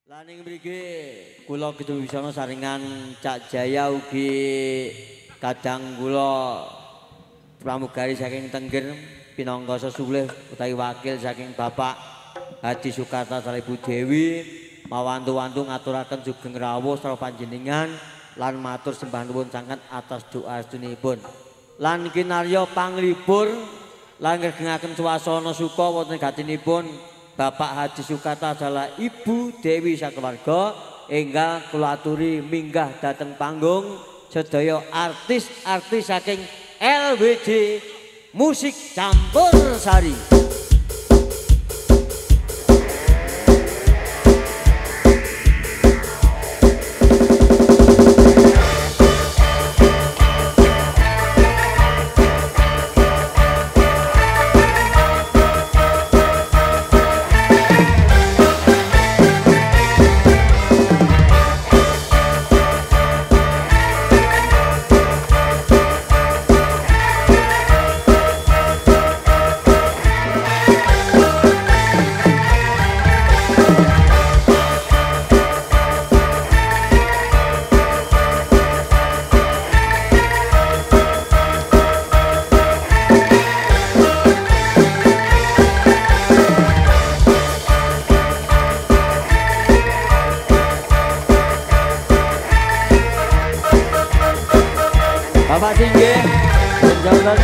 Laning mriki kula Kidul saringan Cak Jaya ugi kadang kula pramugari saking Tengger pinangka sesulih utawi wakil saking Bapak Hadi Sukarta sareng Ibu Dewi mawantu-wantu ngaturaken sugeng rawuh sareng panjenengan lan matur sembah nuwun sanget atas doa sedunipun. Lan kinarya panglipur lan ngegengaken swasana suka wonten gatinipun Bapak Hadi Sukarta adalah Ibu Dewi sakeluarga enggal kula aturi minggah dhateng panggung sedaya artis-artis saking LWD Musik Campur Sari. Bapak Tinggi, Jalan.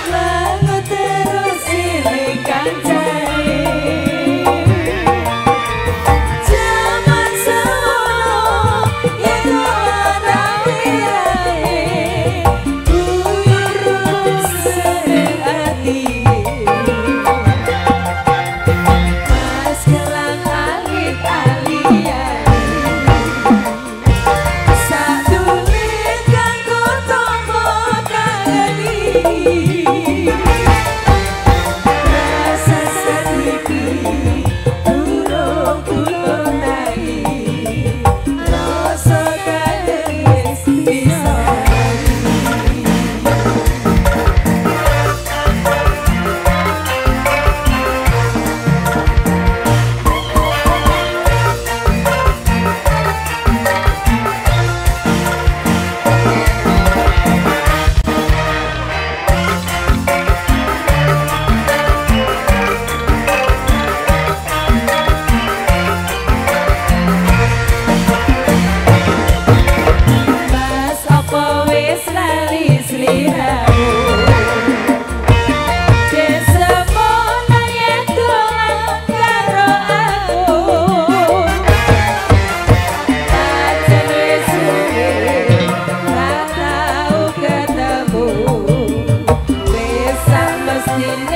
Langut Terima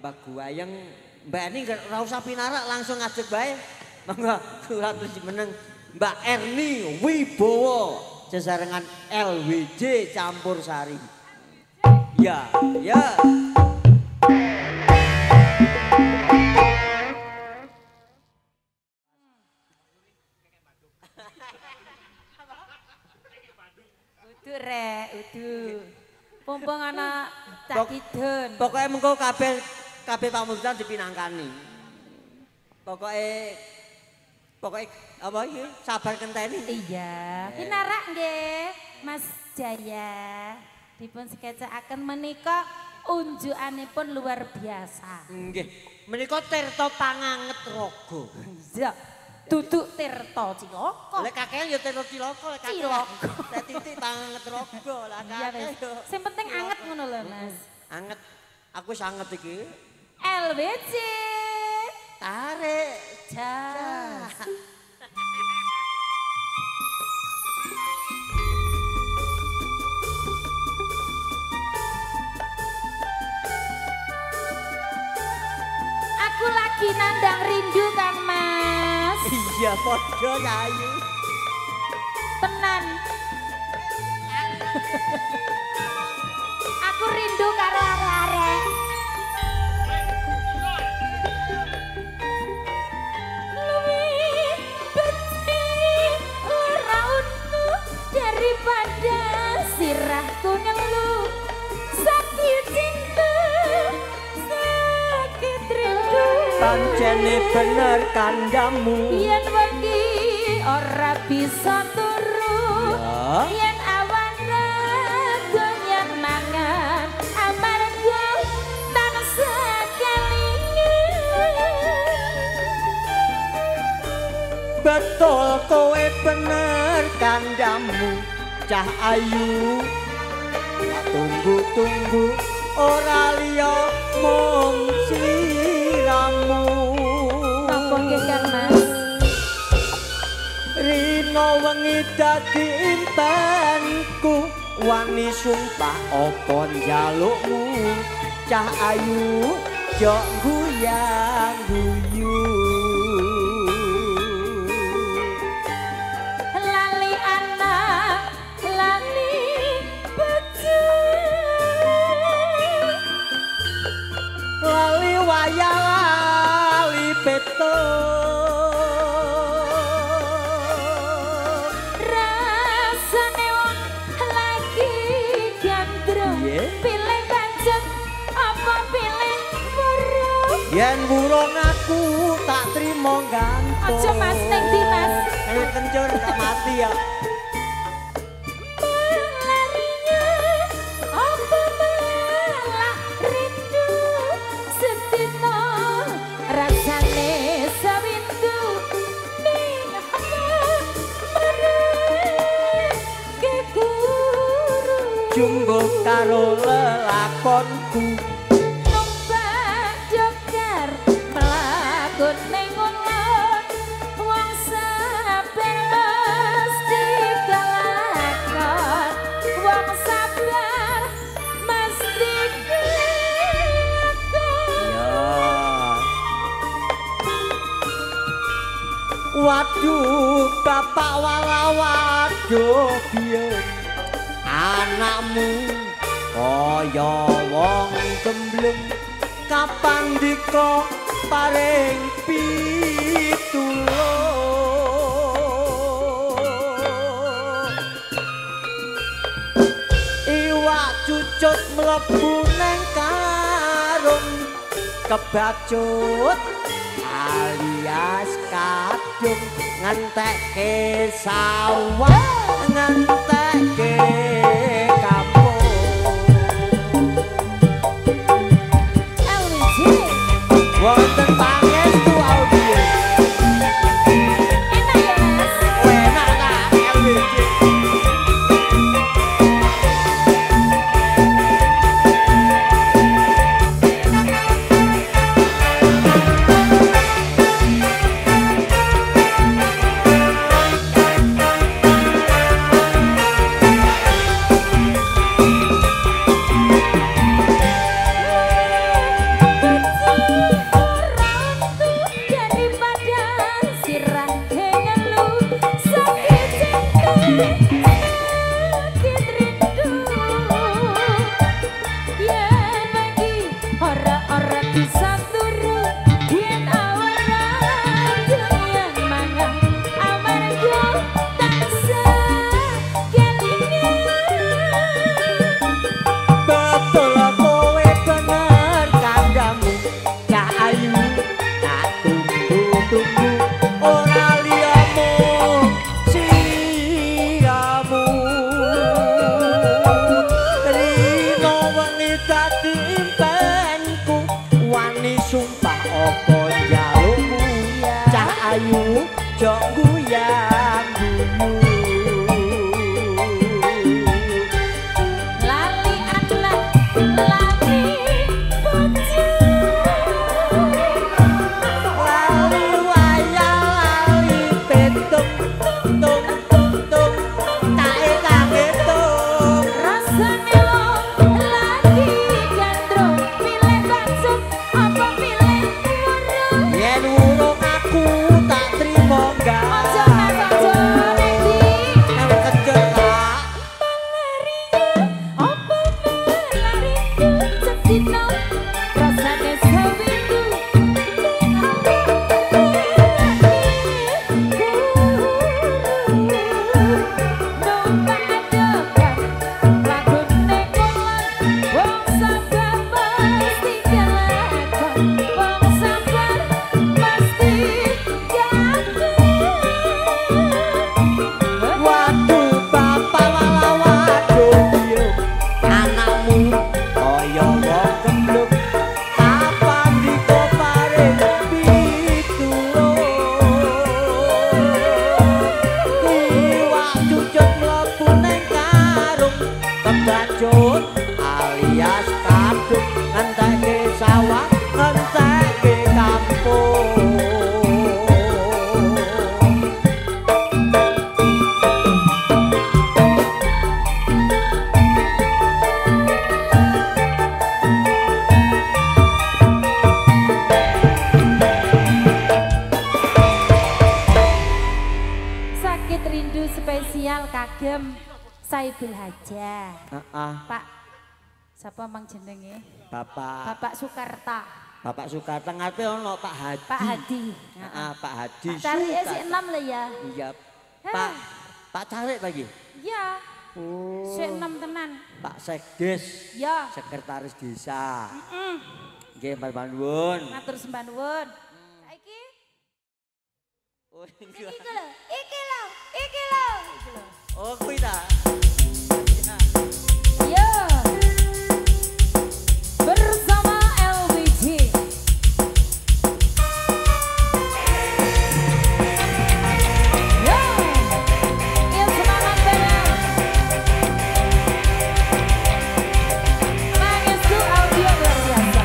Mbak Guayeng Mbak ini ora usah pinarak langsung ngadeg bae. Monggo kula tuju meneng Mbak Erni Wibowo sesarengan LWJ campur sari. Ya, ya. Udu rek, udu. Pompong ana Cak Kidun. Pokoke mengko kabeh pamundutan dipinangkani. Pokoke apa iki? Sabar kenteni. Iya, pinarak nggih, Mas Jaya. Dipun sketsakaken menika unjukanipun luar biasa. Nggih. Menika Tirta Panganget Raga. Iya. Duduk Tirta Cilaka. Lek kakean ya Tirta Cilaka, lek kakean. Cilaka. Lek titik Panganget Raga lah Iya wis. Sing penting anget ngono lho, Mas. Anget. Aku wis anget iki. LWJ. Tarik. Jas. Aku lagi nandang rindu Kang Mas. Iya padha Yayu. Tenan. Aku rindu karo arek-arek. Luwih becik raunku daripada sirahku ngeluh. Sakit cinta, sakit rindu. Pancene bener kandamu. Yen wengi ora bisa turu. Ya. Yen awana doyan mangan amarga tansah kelingan. Betul kowe bener kandamu. Cah ayu. Tak tunggu-tunggu ora liya mung sliramu. Napa nggih Kang Mas? Rino wengi dadi impenku wani sumpah apa njalukmu cah ayu jok guyang guyu Lali anak, lali bojo. lali wayang lali peto Rasane wong lagi gandrung. Iya. Pilih banjut apa pilih burung? yen burung aku tak trimo gantung Aja Mas ning ndi Mas? Ayo kencur gak mati ya Larinya apa malah rindu sedina rasane sawindu ning mereke guru jumbo karo lelakonku numpak jogar mlaku ning ulun wong sabar mesti kelakon wong sabar mesti kelakon. ya waduh bapak wala waduh biyen anakmu kaya wong gembleng kapan dika paring pitulung iwak cucut mlebu neng karung kebacut alias kadung ngentekke sawah ngentekke kampung LWJ wonten pangestu audiens enak ya Mas. enak tak LWJ Becik sumpah opo njalukmu cah ayu jok guyang lali anak lali bocah lali wayang lali petung tung tung tung tae kagetung rasane lagi gandrung pilih bangsut apa pilih urung yen urung aku tak trimo gak ojo ojo rendi nang kejer kak apa lariku sedina rasane sawindu numpak adokan lagune kulon wong sabar mesti kelakon wong sabar mesti gagal waduh bapak wala waduh yo anakmu kaya wong gemblung kapan dikoparing iwak cucut mlebu ning karung kebacut alias kaduk ngenteke sawah ngenteke kampung sakit rindu spesial kagem Saibul Hajah Pak siapa mang jenenge Bapak Soekarta Bapak Soekarta ngate ono Pak Hadi. Pak Hadi Pak Hadi. cari Soekarta. si 6 lah ya Iya. Heh. Pak Carik lagi. ya Oh. si 6 tenan Pak Sekdes, ya Sekretaris Desa. Nggih, Mbak Nuwun. matur sembah nuwun saiki Oh, iki lho iki lho iki lho oh kuwi ta. yo bersama LBG yo il semangat bareng Mangestu audio luar biasa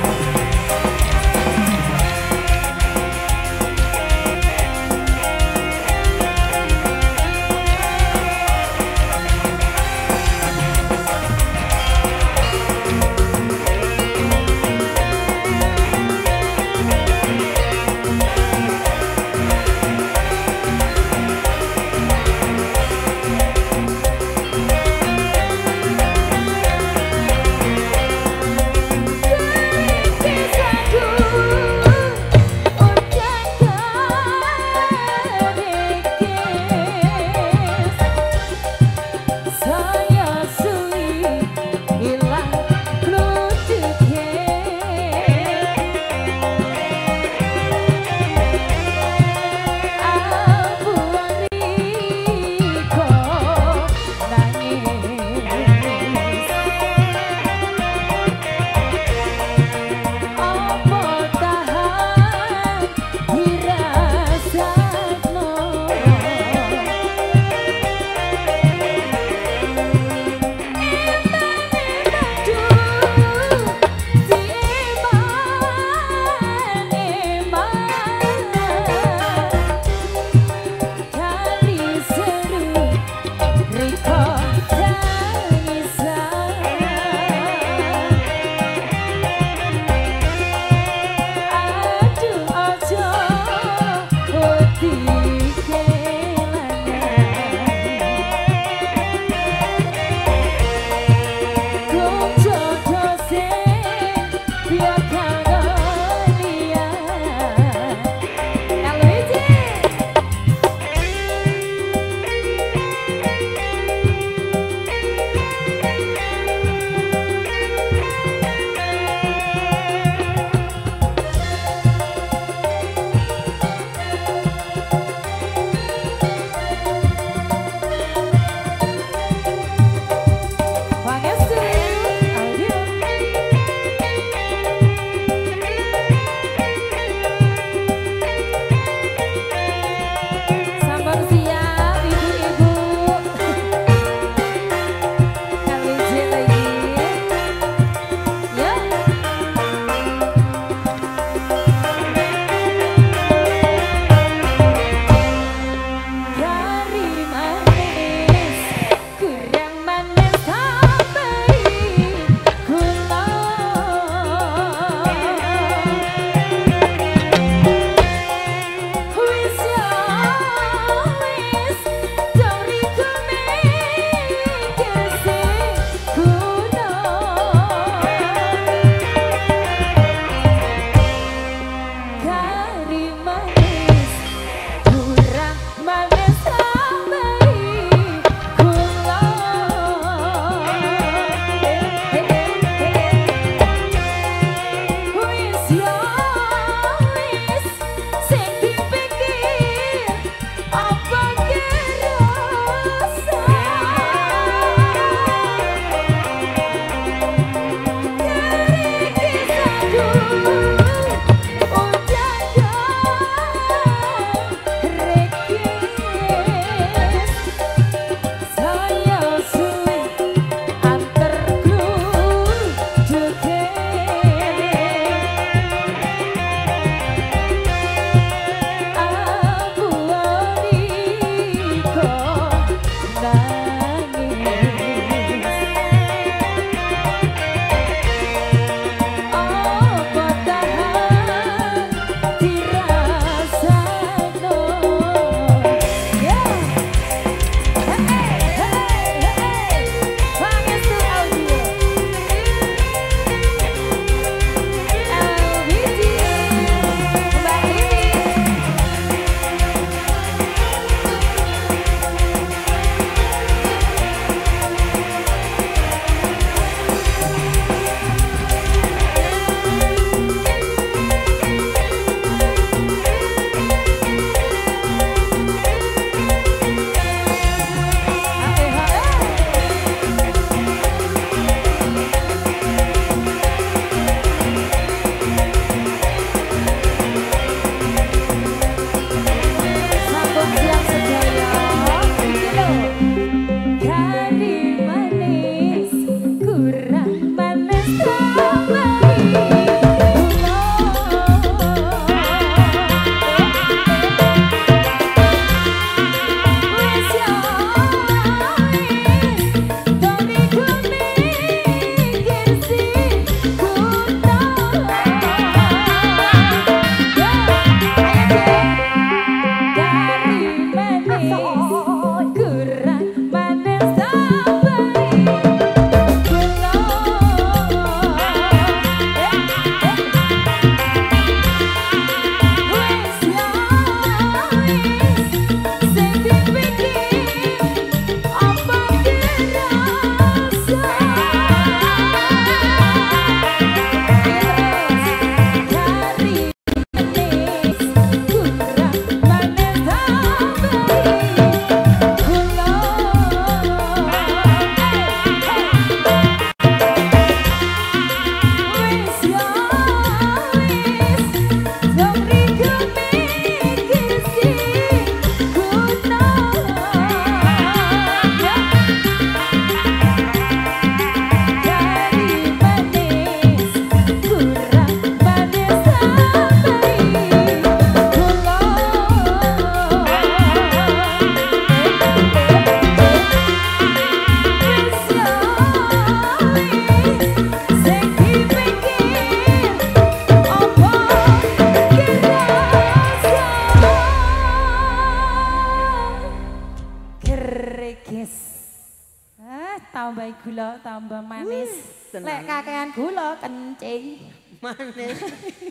Tambah gula, tambah manis. Tenang. Lek kakean gula kencing. Manis,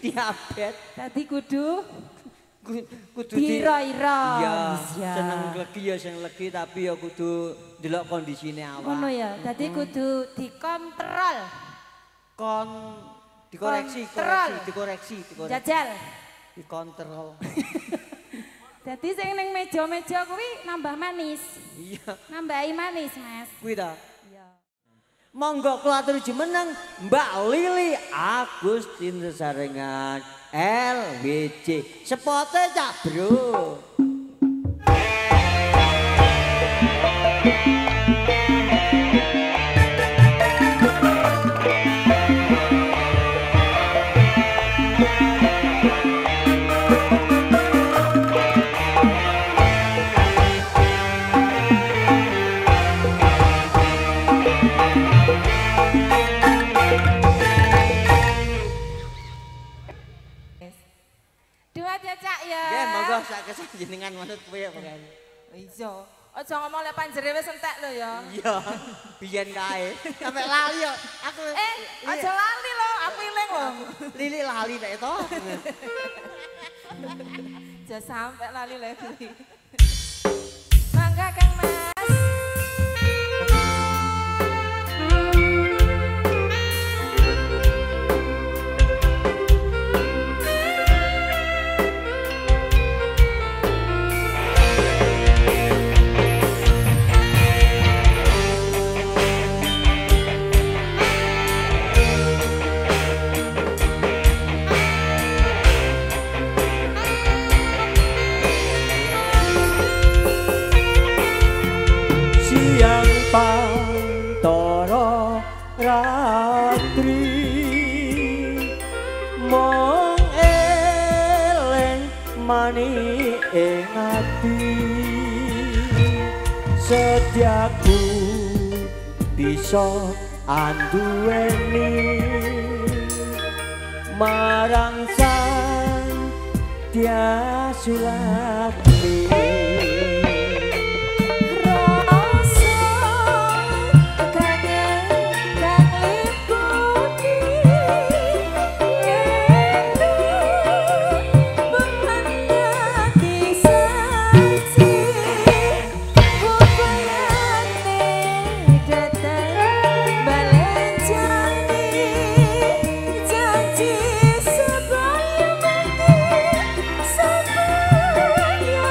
diabetes. Tadi kudu Kudu dira-ira. Iya, seneng legi ya sing legi tapi ya kudu ndelok kondisine awak. Ngono ya. Tadi kudu dikontrol. Dikoreksi. Jajal. Dikontrol. Jadi sing ning meja-meja kuwi nambah manis. Iya. Nambahi manis, Mas. Kuwi ta. Iya. Monggo kula aturi jumeneng Mbak Lili Agustin sesarengan LWJ. Sepote Cak Bro. Sak kesenjenengan manut kowe ya Pak. Iya. Aja ngomong lek panjere wis entek lho ya. Iya. Biyen kae. Sampai lali yo. Aku aja lali lho, aku iling lho. Lili lali nek to. Aja sampai lali lagi. Mangga Kang Mas. Pantara ratri mong eleng mani ing ati setiaku bisa anduweni marang sang Tiasulatri. Janji sebaya mati, sebaya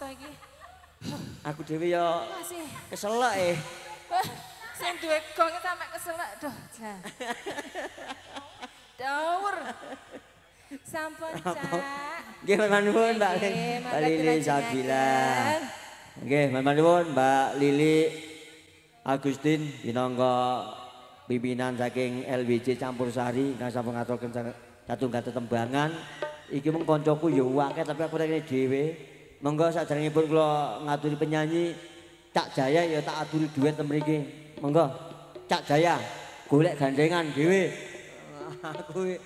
to iki. Aku dhewe ya Masih. keselek Sing duwe gong sampe keselak doh. Dawur. Sampun Cak. Nggih matur nuwun Mbak Lili Sabila. Nggih matur nuwun Mbak Lili Agustin minangka pimpinan saking LWJ Campursari ingkang sampun ngaturaken satunggal tetembangan. Iki mung kancaku ya akeh tapi aku rene dhewe. Monggo saderengipun kula ngaturi penyanyi Cak Jaya ya tak aturi duet ten mriki. Monggo Cak Jaya golek gandengan dhewe. Aku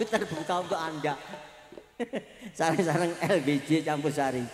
terbuka untuk Anda. Sareng-sareng LBJ Campursari.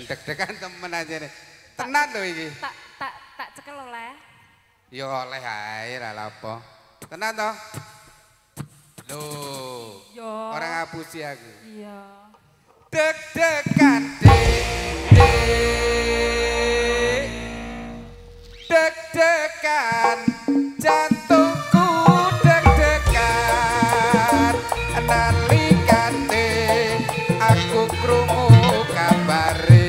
Deg-degan temen aja nih. Tenan lho iki. Tak cekel oleh. Ya oleh ae ra apa. Tenan to? Lho. Yo. Ora ngapusi aku. Iya. Deg-degan deg-degan jantungku deg-degan nalikane aku krungu kabare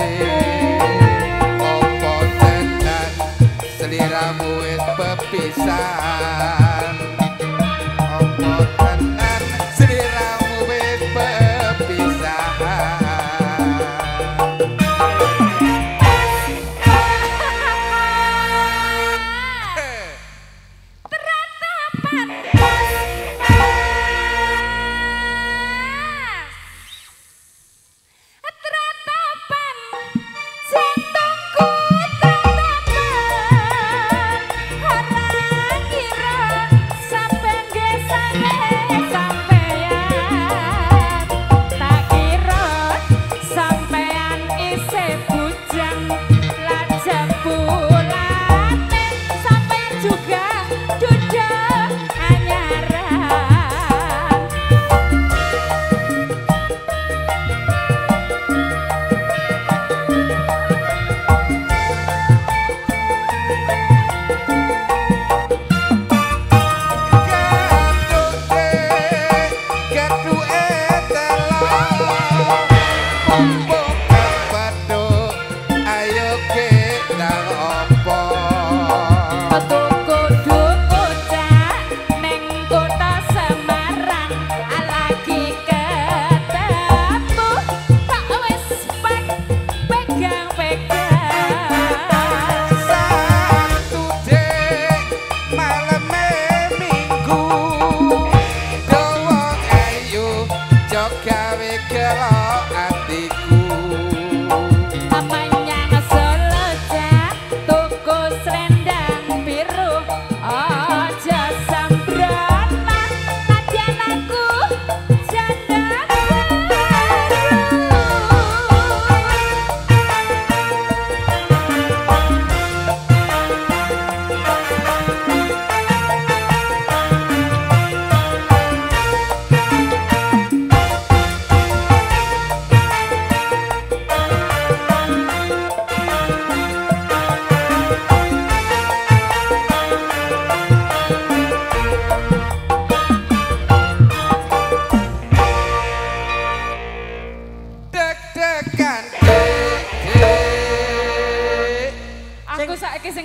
opo tenan sliramu wis bepisan opo tenan sliramu wis bepisan.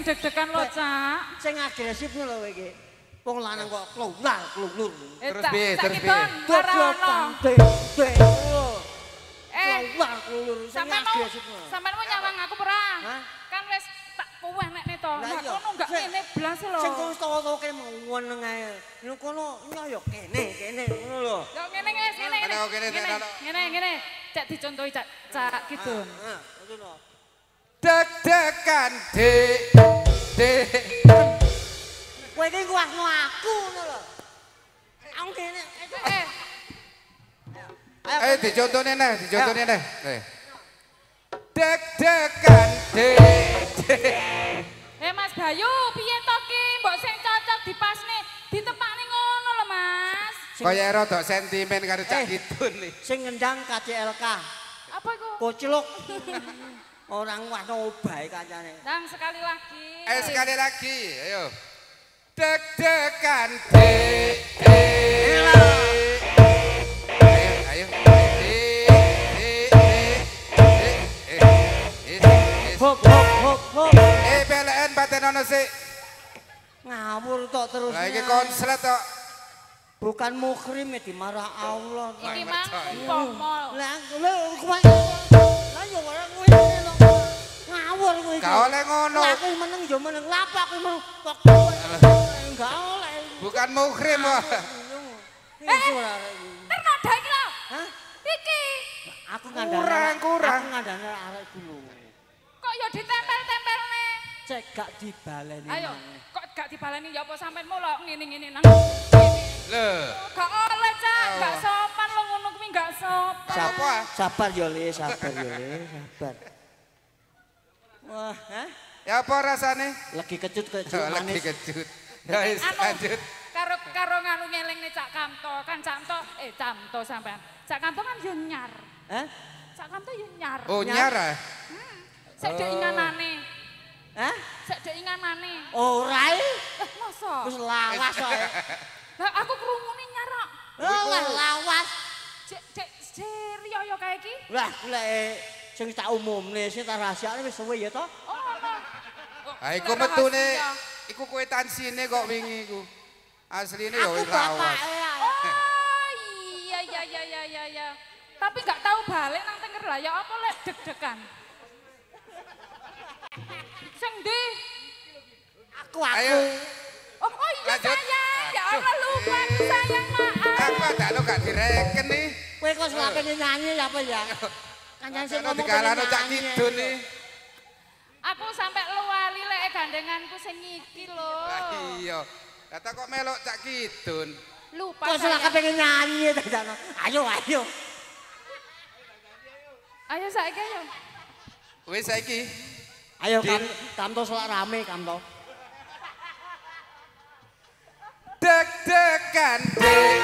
Deg-degan lo, Cak. Sing agresif lho kowe iki. Wong lanang kok klular klulur. Terus piye? Terus piye? Klular klulur sing agresif. Sampeyan mau nyawang aku ora? Kan wis tak kuweh nek to. Lah kono enggak kene blas lho. Sing kono tawa-tawa kene meneng ae. Lho kono nyoyo kene ngono lho. Yo ngene wis ngene. Ngene. Ngene. cek dicontohi Cak Kidun. Deg-degan Dik. Kowe iki nguasno aku ngono lho. Aku kene. Ayo dicontone neh. Deg-degan Dik. Mas Bayu, piye to ki? Mbok sing cocok dipasne, ditepakne ngono lho, Mas. Kaya rada sentimen karo Cak Kidun nih. Sing ngendang KCLK. Apa iku? Kocluk. Orang wano obahe kancane. Dang sekali lagi. Sekali lagi, ayo. Deg-degan Dik. Ayo. Hop. PLN batenono sik. Ngawur tok terus. Lah iki konslet tok. Bukan mukrim ya dimarah Allah. Iki mang umpama. Lah kowe. Lah yo ora kowe lho. Ngawur kowe iki. Gak oleh ngono. Lah kowe meneng yo meneng lapak kowe mau kok. Enggak oleh. Bukan mukrim wah. Ternada iki lho. Hah? Iki. Aku ngandane. Kurang. Aku ngandane arek iku lho. Kok yo ditempel-tempelne. Cek gak dibaleni. Ayo, kok gak dibaleni ya apa sampean mulo ngene-ngene nang. Lho. Gak oleh, Cak. Gak sopan lo ngono kuwi gak sopan. Sabar yo Le, sabar. Wah, hah? Ya apa rasane? Lagi kecut Lagi manis. kecut. Ya wis lanjut. Karo nganu ngelingne Cak Kamto, kan Camto sampean. Cak Kamto kan yo nyar. Hah? Cak Kamto yo nyar. Oh nyara. Sek dek inganane. Hah? Sek dek inganane. Ora e. Masa? Wis lawas kok. Lah aku krungune nyar kok. Lah lawas. Cek serio yo kae iki. Lah lek sing tak umumne sing tak rahasiane wis suwe ya to. Oh, ngono. Ha iku metune iku kweitansine kok wingi iku. Asline ya wis lawas. Oh iya. Tapi gak tahu balik nang tenger lah ya apa lek deg-degan. Sing ndi? Aku. Ayo. Oh iya Lanjut. sayang. Ya Allah lupa aku sayang maaf. Apa dak lo gak direken nih? Kowe kok selakene nyanyi apa ya? Kancan sing ngomong dikalano Cak Kidun nih. Aku sampai luwali lek gandenganku sing iki lho. Lah iya. Kata kok melok Cak Kidun. Lupa Kok selak sayang. pengen nyanyi ta jano. Ayo. Ayo saiki ayo. Wis saiki. Ayo Kamto selak rame Kamto. Deg-degan Dik.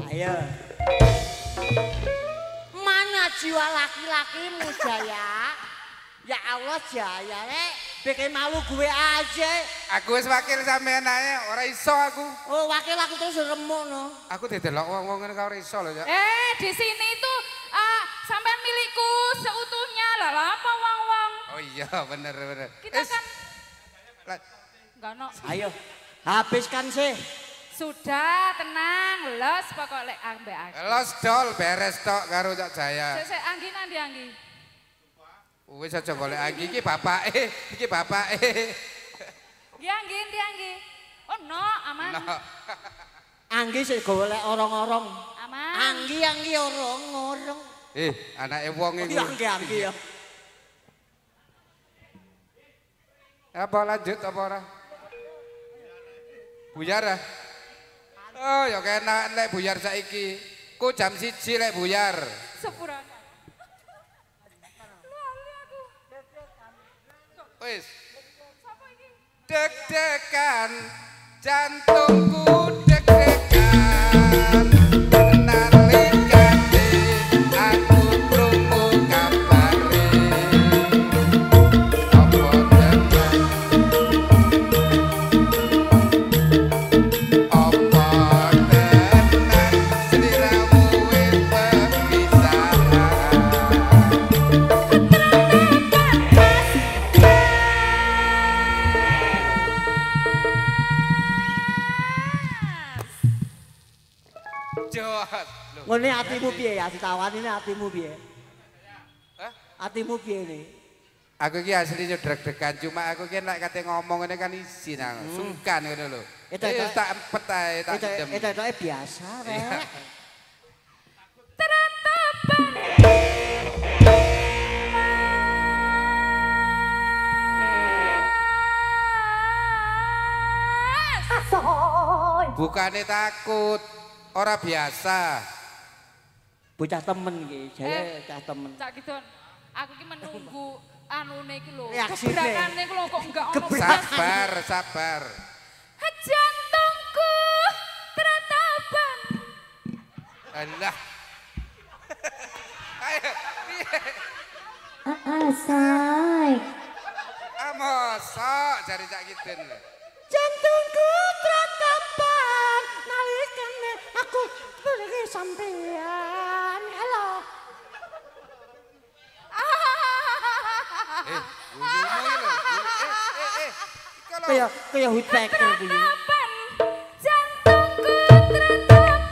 Ayo. Mana jiwa laki-lakimu Jaya? Ya Allah Jaya rek, bikin malu gue aja. Aku wis wakil sampean ae, ora iso aku. Oh wakil aku terus remuk no. Aku didelok wong-wong ngene ora iso lho, Cak. Di sini itu sampean milikku seutuhnya lah apa wong-wong. Oh iya, bener. Kita kan enggak no. Ayo, habiskan sih. Sudah tenang, los pokok lek ambek aku. Los dol beres tok karo Cak Jaya. Sik anggi nang ndi anggi. Wis aja golek anggi iki bapake, Nggih anggi ndi anggi. Oh no, aman. No. Anggi sih golek orong-orong. Aman. Anggi orong-orong. Anake wong iku. Anggi ya. Apa lanjut apa ora? Buyar ah. Oh ya kenak lek buyar saiki. Ku jam 1 lek buyar. Sepura. Wis. Deg-degan jantungku deg-degan nalikane aku krungu kabare apa tenan sliramu wis perpisahan. Ngene atimu piye ya ditawani atimu piye? Hah? Atimu piye ne? Aku iki aslinya deg-degan cuma aku iki nek kate ngomong ngene kan izin aku. Sungkan ngono lho. tak empet ae, tak dem. Itu biasa, Rek. Bukane takut, ora biasa. Bocah temen iki, jare cah temen. Cak Kidon, aku ki menunggu anune iki lho. Reaksine. Gebrakane ku lho kok enggak ono. Sabar, sabar. Jantungku teratapan. Alah. Ayo, piye? Say. Mosok jare Cak Kidon. Jantungku teratapan nalikane aku pergi sampean. Halo. Guyu-guyu lho. Kaya Woodpecker kuwi. Jantungku teratapan.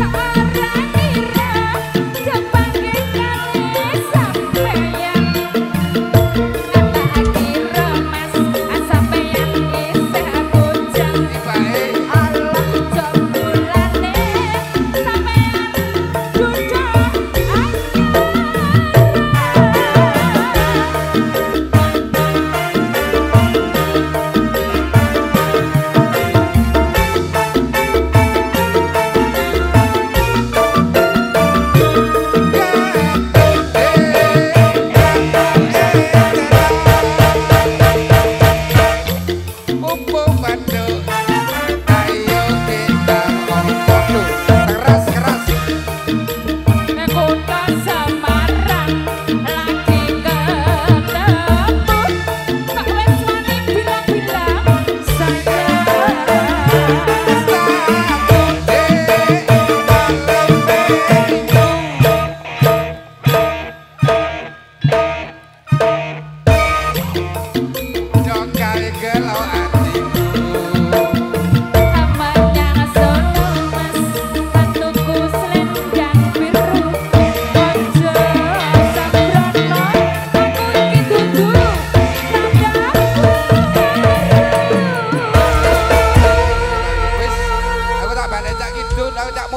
Ora kira kepanggih kali sampeyan.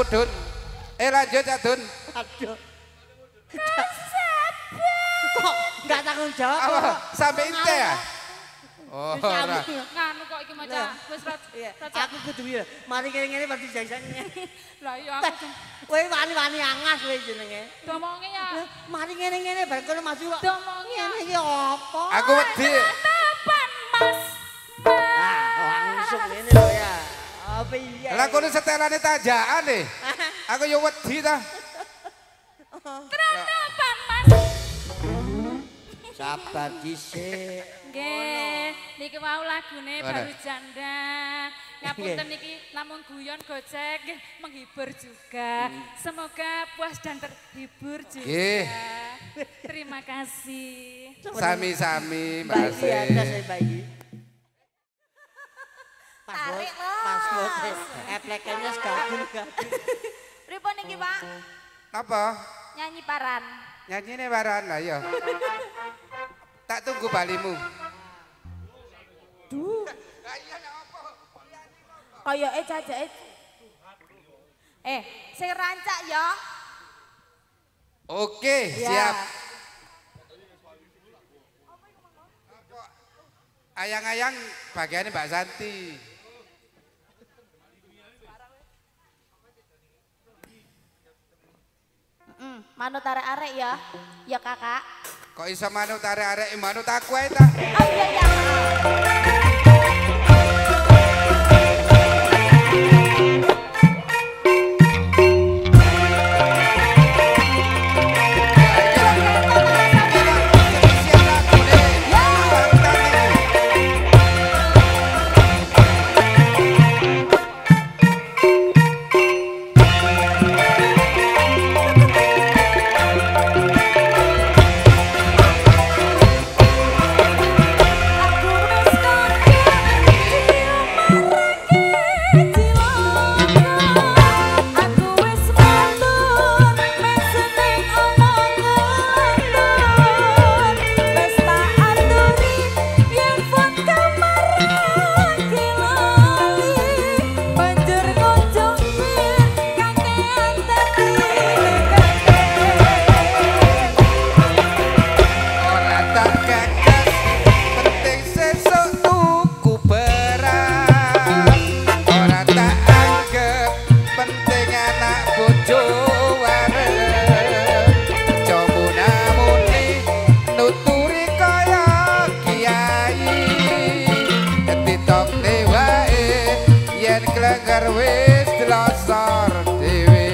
Dun. Lanjut ya Dun. Aduh. Kok enggak tanggung jawab Apa? kok. Sampai inte ya? Oh, ora. Nganu kok iki maca. Wis Aku kudu ya. Mari kene-kene berarti jajannya. Lah iya aku Kowe wani-wani angas kowe jenenge. domonge ya. Mari ngene-ngene bar kono maju kok. Domonge Ngene iki apa? Aku wedi. Tapan Mas. Langsung ngene lho ya. Apa iya? Lah kono setelane tajaan nih. Aku yo wedi ta. Keranapan Mas. Sabar dhisik. Nggih, niki wau lagune Mana? baru janda. Ngapunten niki namun guyon gocek nggih menghibur juga. Semoga puas dan terhibur juga. Nggih. Terima kasih. Sami-sami Mbak Bagi ada saya Asih. bagi. Tarik, Mas. Mas Bos. Eplekannya segabung gabung. Pripun iki, Pak? Apa? Nyanyi paran. Nyanyine waran lah ya. Tak tunggu balimu. Kayake cacake. Sing rancak ya. Oke, Ya. siap. Ayang-ayang bagiannya Mbak Santi. Manut arek-arek ya. Ya, Kakak. Kok iso manut arek-arek manut aku ae ta? Oh iya ya. Aku wis bojo wareng coba namune nuturi kaya kiai ditokne wae yen klenger wis dilosor dhewe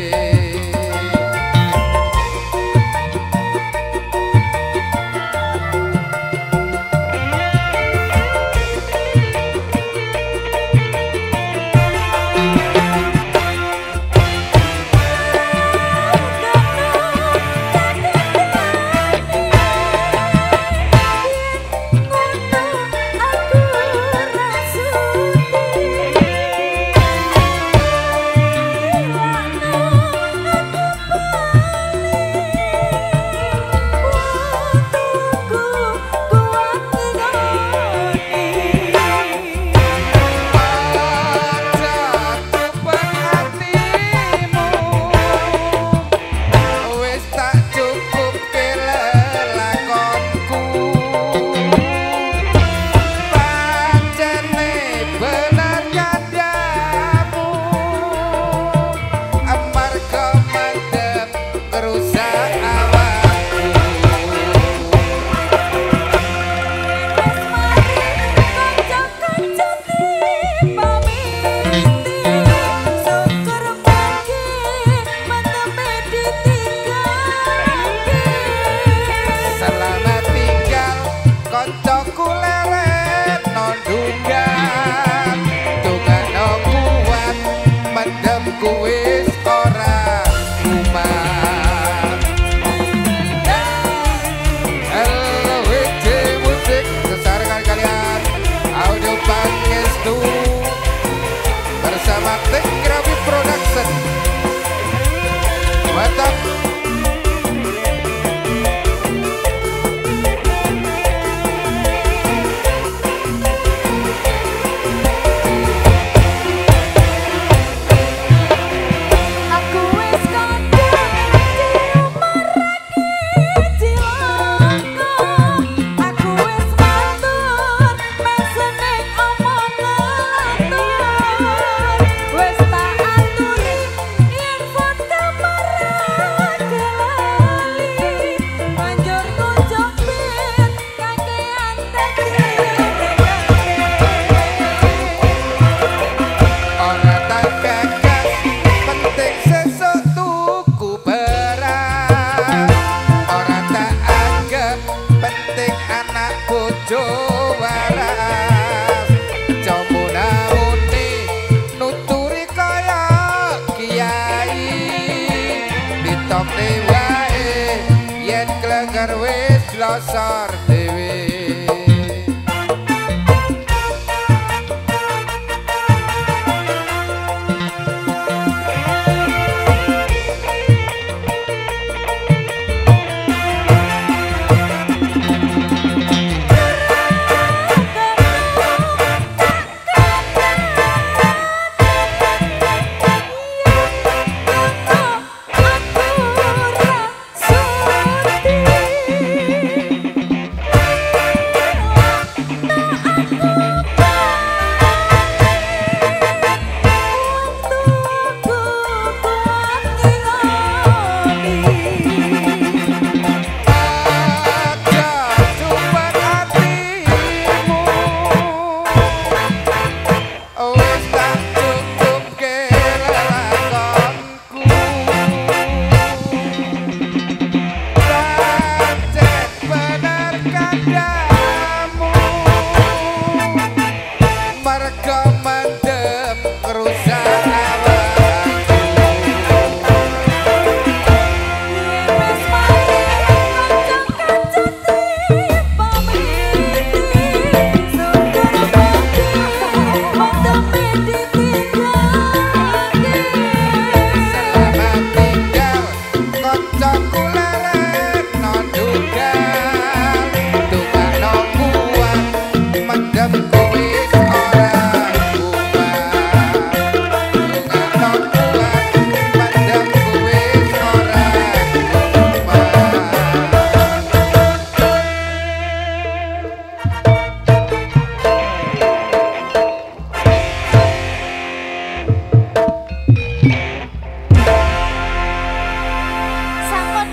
Losor dhewe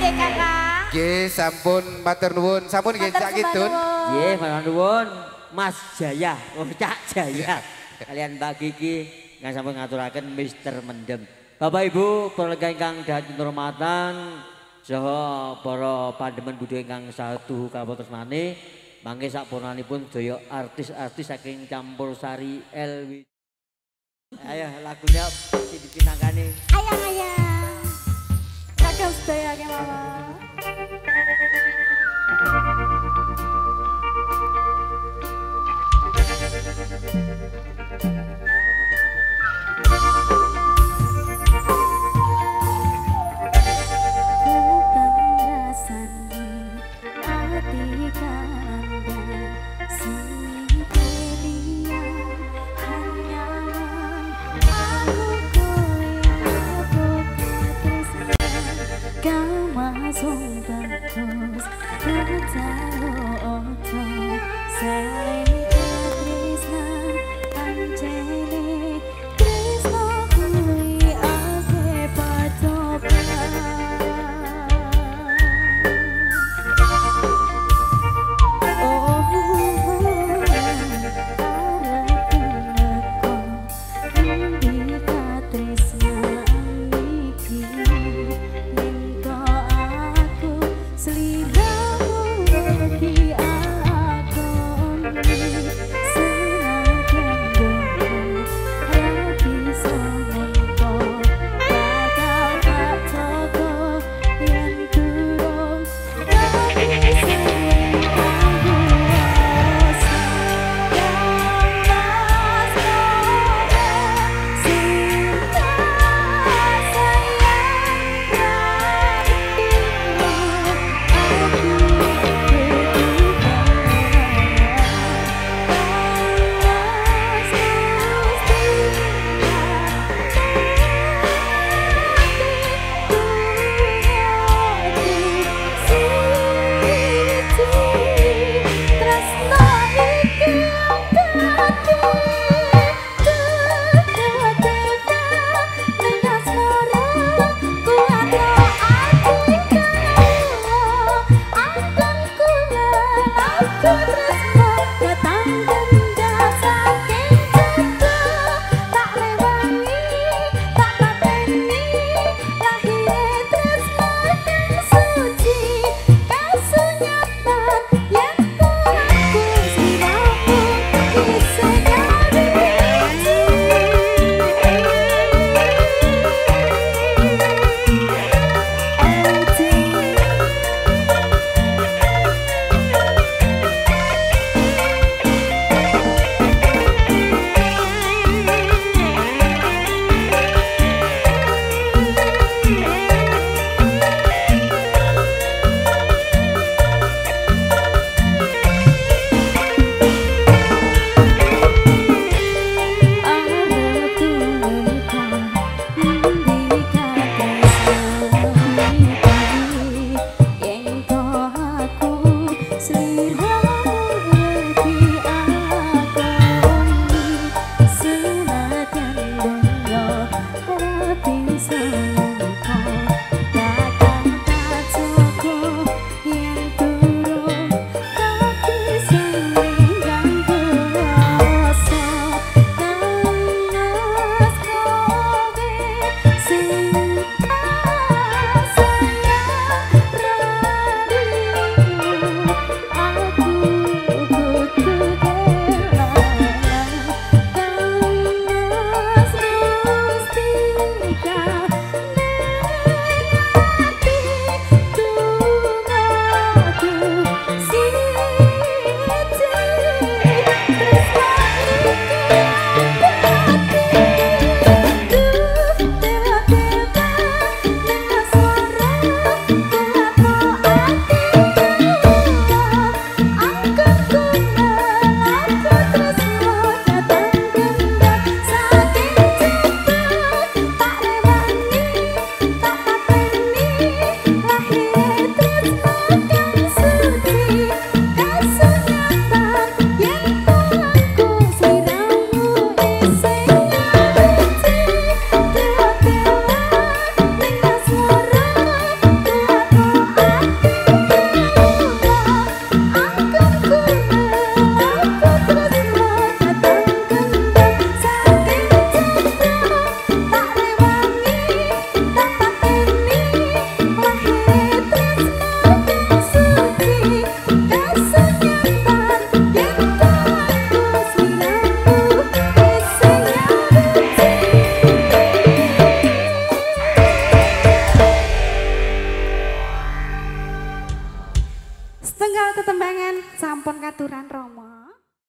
nggih Kakak. Nggih, sampun matur nuwun. Sampun nggih Cak Kidun. Nggih, matur nuwun. Mas Jaya, Cak Jaya. Kalian Mbak Kiki yang sampun ngaturaken Mister Mendem. Bapak Ibu, keluarga ingkang dahat hormatan saha para pandemen budaya ingkang satu kapotresnane, mangke sapunanipun daya artis-artis saking Campursari LW. Ayo lagunya dipinangkani. Ayang-ayang. Kakak sedaya ke mama. Seliramu sampun katuran Romo.